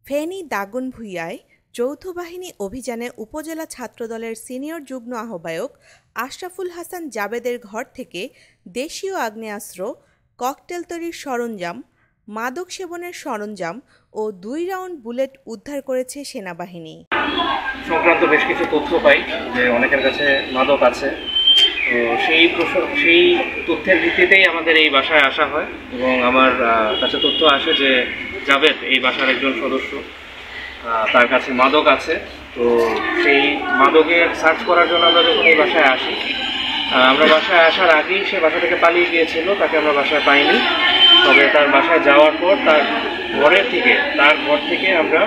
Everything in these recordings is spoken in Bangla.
ফেনী দাগনভূঞায় যৌথ বাহিনী অভিযানে উপজেলা ছাত্রদলের সিনিয়র যুগ্ম আহ্বায়ক আশরাফুল হাসান জাবেদের ঘর থেকে দেশীয় আগ্নেয়াস্ত্র, ককটেল তৈরির সরঞ্জাম, মাদক সেবনের সরঞ্জাম ও 2 রাউন্ড বুলেট উদ্ধার করেছে সেনাবাহিনী। সংক্রান্ত বেশ কিছু তথ্য পাই যে অনেকের কাছে মাদক আছে, তো সেই তথ্যের ভিত্তিতেই আমাদের এই বাসায় আসা হয় এবং আমার কাছে তথ্য আসে যে জাবেদ এই বাসার একজন সদস্য, তার কাছে মাদক আছে। তো সেই মাদকের সার্চ করার জন্য আমরা যখন এই বাসায় আসি, আমরা বাসায় আসার আগেই সে বাসা থেকে পালিয়ে গিয়েছিল, তাকে আমরা বাসায় পাইনি। তবে তার বাসায় যাওয়ার পর তার ঘর থেকে আমরা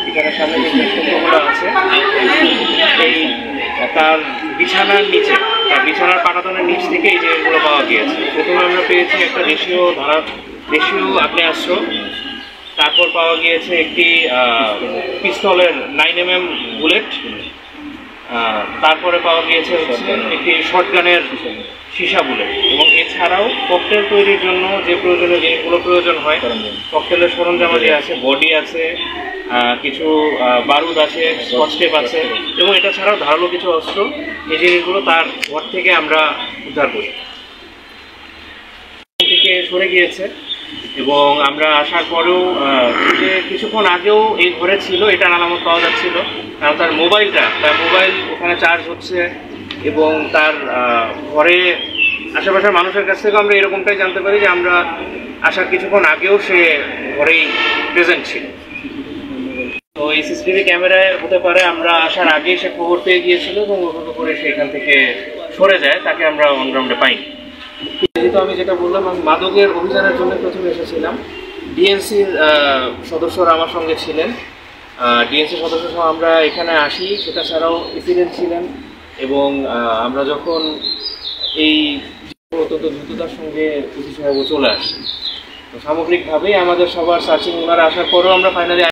এখানে সামনে যে তথ্যগুলো আছে, এই তার বিছানার পাটাতনের নিচ থেকে এই যে এগুলো পাওয়া গিয়েছে। প্রথমে আমরা পেয়েছি একটা দেশীয় আগ্নেয়াস্ত্র, তারপর পাওয়া গিয়েছে একটি পিস্তলের 9mm বুলেট, তারপরে পাওয়া গিয়েছে একটি শটগানের সীসা বুলেট, এবং এছাড়াও ককটেল তৈরির জন্য যে প্রয়োজনীয় জিনিসগুলো প্রয়োজন হয়, ককটেলের সরঞ্জামাদি আছে, বডি আছে, কিছু বারুদ আছে, স্কচ টেপ আছে, এবং এটা ছাড়াও ধারালো কিছু অস্ত্র। এই জিনিসগুলো তার ঘর থেকে আমরা উদ্ধার করি। থেকে সরে গিয়েছে এবং আমরা আসার পরেও যে কিছুক্ষণ আগেও এই ঘরে ছিল এটার আলামত পাওয়া যাচ্ছিল, কারণ তার মোবাইল ওখানে চার্জ হচ্ছে এবং তার ঘরে আশেপাশের মানুষের কাছ থেকে আমরা এরকমটাই জানতে পারি যে আমরা আসার কিছুক্ষণ আগেও সে ঘরেই প্রেজেন্ট ছিল। তো এই সিসিটিভি ক্যামেরায় হতে পারে আমরা আসার আগেই সে খবর পেয়ে গিয়েছিল এবং ওভাবে করে সে এখান থেকে সরে যায়, তাকে আমরা অনগ্রাউন্ডে পাইনি। যেহেতু আমি যেটা বললাম, আমি মাদকের অভিযানের জন্য প্রথমে এসেছিলাম। ডিএনসির সদস্যরা আমার সঙ্গে ছিলেন, ডিএনসির সদস্য সহ আমরা এখানে আসি। সেটা ছাড়াও এসিডেন্ট ছিলেন এবং আমরা যখন এই অত্যন্ত দ্রুততার সঙ্গে পুলিশ সাহেব চলে আসি, তো সামগ্রিকভাবেই আমাদের সবার সার্চিং ওনারা আসার পরেও আমরা ফাইনালি